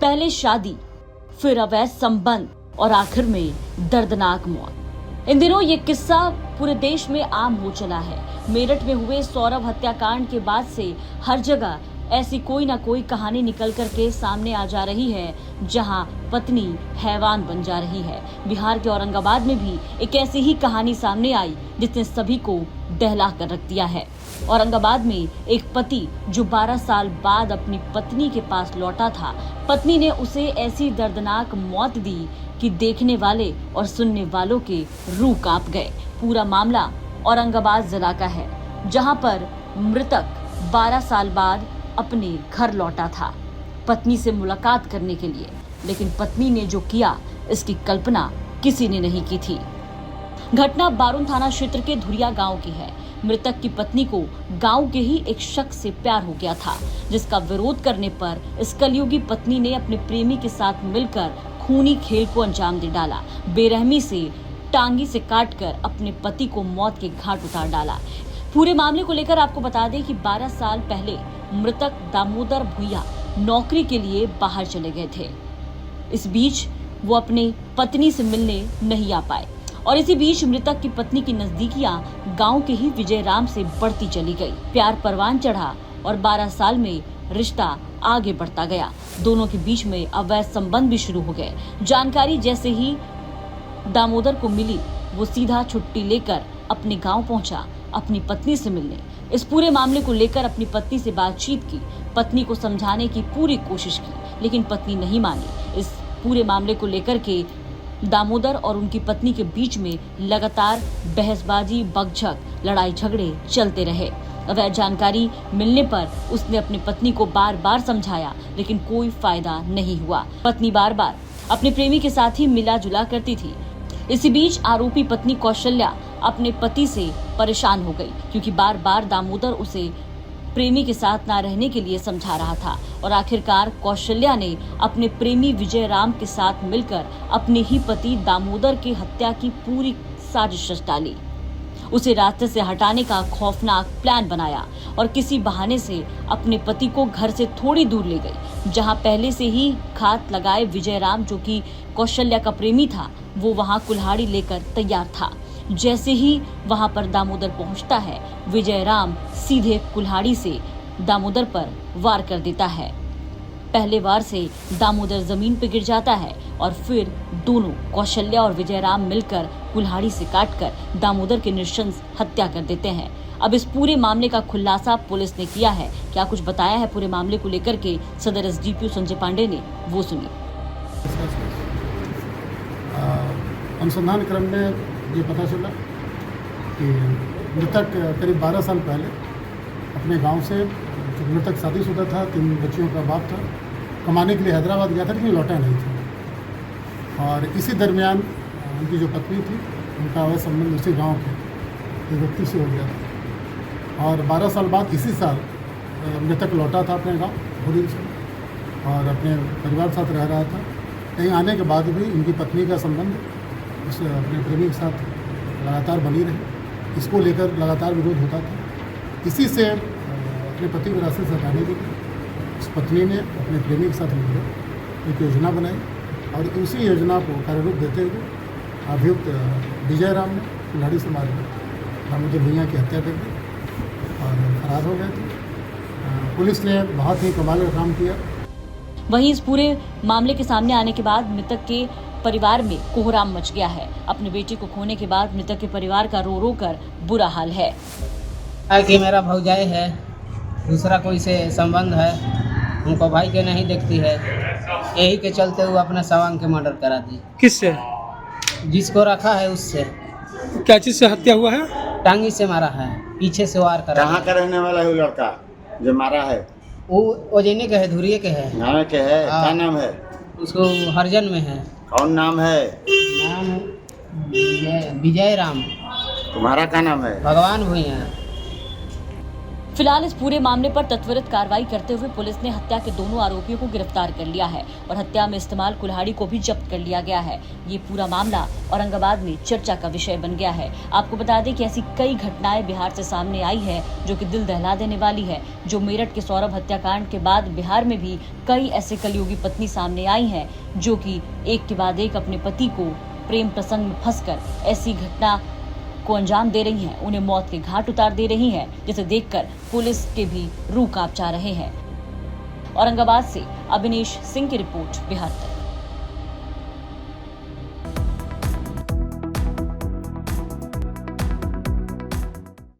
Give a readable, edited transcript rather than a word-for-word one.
पहले शादी, फिर अवैध संबंध और आखिर में दर्दनाक मौत। इन दिनों ये किस्सा पूरे देश में आम हो चला है। मेरठ में हुए सौरभ हत्याकांड के बाद से हर जगह ऐसी कोई ना कोई कहानी निकल कर के सामने आ जा रही है, जहां पत्नी हैवान बन जा रही है। बिहार के औरंगाबाद में भी एक ऐसी ही कहानी सामने आई जिसने सभी को दहला कर रख दिया है। औरंगाबाद में एक पति जो 12 साल बाद अपनी पत्नी के पास लौटा था, पत्नी ने उसे ऐसी दर्दनाक मौत दी कि देखने वाले और सुनने वालों के रूह कांप गए। पूरा मामला औरंगाबाद जिला का है, जहां पर मृतक 12 साल बाद अपने घर लौटा था पत्नी से मुलाकात करने के लिए, लेकिन पत्नी ने जो किया इसकी कल्पना किसी ने नहीं की थी। घटना बारुण थाना क्षेत्र के धुरिया गांव की है। मृतक की पत्नी को गांव के ही एक शख्स से प्यार हो गया था, जिसका विरोध करने पर इस कलयुगी पत्नी ने अपने प्रेमी के साथ मिलकर खूनी खेल को अंजाम दे डाला। बेरहमी से टांगी से काटकर अपने पति को मौत के घाट उतार डाला। पूरे मामले को लेकर आपको बता दें कि 12 साल पहले मृतक दामोदर भुइया नौकरी के लिए बाहर चले गए थे। इस बीच वो अपने पत्नी से मिलने नहीं आ पाए और इसी बीच मृतक की पत्नी की नजदीकियां गांव के ही विजय राम से बढ़ती चली गई। प्यार परवान चढ़ा और 12 साल में रिश्ता आगे बढ़ता गया। दोनों के बीच में अवैध संबंध भी शुरू हो गए। जानकारी जैसे ही दामोदर को मिली, वो सीधा छुट्टी लेकर अपने गांव पहुंचा अपनी पत्नी से मिलने। इस पूरे मामले को लेकर अपनी पत्नी से बातचीत की, पत्नी को समझाने की पूरी कोशिश की, लेकिन पत्नी नहीं मानी। इस पूरे मामले को लेकर के दामोदर और उनकी पत्नी के बीच में लगातार बहसबाजी, बकझक, लड़ाई झगड़े चलते रहे। अवैध जानकारी मिलने पर उसने अपनी पत्नी को बार बार समझाया, लेकिन कोई फायदा नहीं हुआ। पत्नी बार बार अपने प्रेमी के साथ ही मिला जुला करती थी। इसी बीच आरोपी पत्नी कौशल्या अपने पति से परेशान हो गई, क्योंकि बार बार दामोदर उसे प्रेमी के साथ ना रहने के लिए समझा रहा था और आखिरकार कौशल्या ने अपने प्रेमी विजय राम के साथ मिलकर अपने ही पति दामोदर की हत्या की पूरी साजिश रच डाली। उसे रास्ते से हटाने का खौफनाक प्लान बनाया और किसी बहाने से अपने पति को घर से थोड़ी दूर ले गई, जहां पहले से ही घात लगाए विजय राम, जो कि कौशल्या का प्रेमी था, वो वहां कुल्हाड़ी लेकर तैयार था। जैसे ही वहां पर दामोदर पहुंचता है, विजय राम सीधे कुल्हाड़ी से दामोदर पर वार कर देता है। पहले वार से दामोदर जमीन पर गिर जाता है और फिर दोनों कौशल्या और विजय राम मिलकर कुल्हाड़ी से काटकर दामोदर की नृशंस हत्या कर देते हैं। अब इस पूरे मामले का खुलासा पुलिस ने किया है। क्या कुछ बताया है पूरे मामले को लेकर के सदर एसडीपीओ संजय पांडे ने, वो सुनिए। अनुसंधान क्रम में ये पता चला कि मृतक करीब 12 साल पहले अपने गांव से, जो मृतक शादीशुदा था, 3 बच्चियों का बाप था, कमाने के लिए हैदराबाद गया था, लेकिन लौटा नहीं था। और इसी दरमियान उनकी जो पत्नी थी, उनका वह संबंध उसी गांव के एक व्यक्ति से हो गया था। और 12 साल बाद इसी साल मृतक लौटा था अपने गाँव भोली से और अपने परिवार के साथ रह रहा था। कहीं आने के बाद भी इनकी पत्नी का संबंध उस अपने प्रेमी के साथ लगातार बनी रही। इसको लेकर लगातार विरोध होता था। इसी से अपने पति को रास्ते से हटाने के लिए उस पत्नी ने अपने प्रेमी के साथ मिलकर एक योजना बनाई और उसी योजना को कार्यरूप देते हुए अभियुक्त विजय राम ने कुल्हाड़ी से मारकर दामोदर भुइया की हत्या कर दी और फरार हो गए थे। पुलिस ने बहुत ही कमाल का काम किया। वहीं इस पूरे मामले के सामने आने के बाद मृतक के परिवार में कोहराम मच गया है। अपने बेटे को खोने के बाद मृतक के परिवार का रो रो कर बुरा हाल है। कि मेरा भौजाई है, दूसरा कोई से संबंध है, उनको भाई के नहीं देखती है, यही के चलते वो अपना सवांग के मर्डर करा दी। किससे? जिसको रखा है उससे। क्या चीज से हत्या हुआ है? टांगी से मारा है, पीछे से वार करा। कहाँ का रहने वाला है वो लड़का जो मारा है? वो ओजने के है, धुरिये के है। नाम के है? क्या नाम है उसको? हरजन में है। कौन नाम है? नाम विजय राम। तुम्हारा क्या नाम है? भगवान भुइया। फिलहाल इस पूरे मामले पर त्वरित कार्रवाई करते हुए पुलिस ने हत्या के दोनों आरोपियों को गिरफ्तार कर लिया है और हत्या में इस्तेमाल कुल्हाड़ी को भी जब्त कर लिया गया है। ये पूरा मामला औरंगाबाद में चर्चा का विषय बन गया है। आपको बता दें कि ऐसी कई घटनाएं बिहार से सामने आई है जो कि दिल दहला देने वाली है। जो मेरठ के सौरभ हत्याकांड के बाद बिहार में भी कई ऐसे कलयुगी पत्नी सामने आई हैं जो कि एक के बाद एक अपने पति को प्रेम प्रसंग में फंसकर ऐसी घटना को अंजाम दे रही हैं, उन्हें मौत के घाट उतार दे रही हैं, जिसे देखकर पुलिस के भी रूह कांप जा रहे हैं। औरंगाबाद से अभिनेश सिंह की रिपोर्ट, बिहार तक।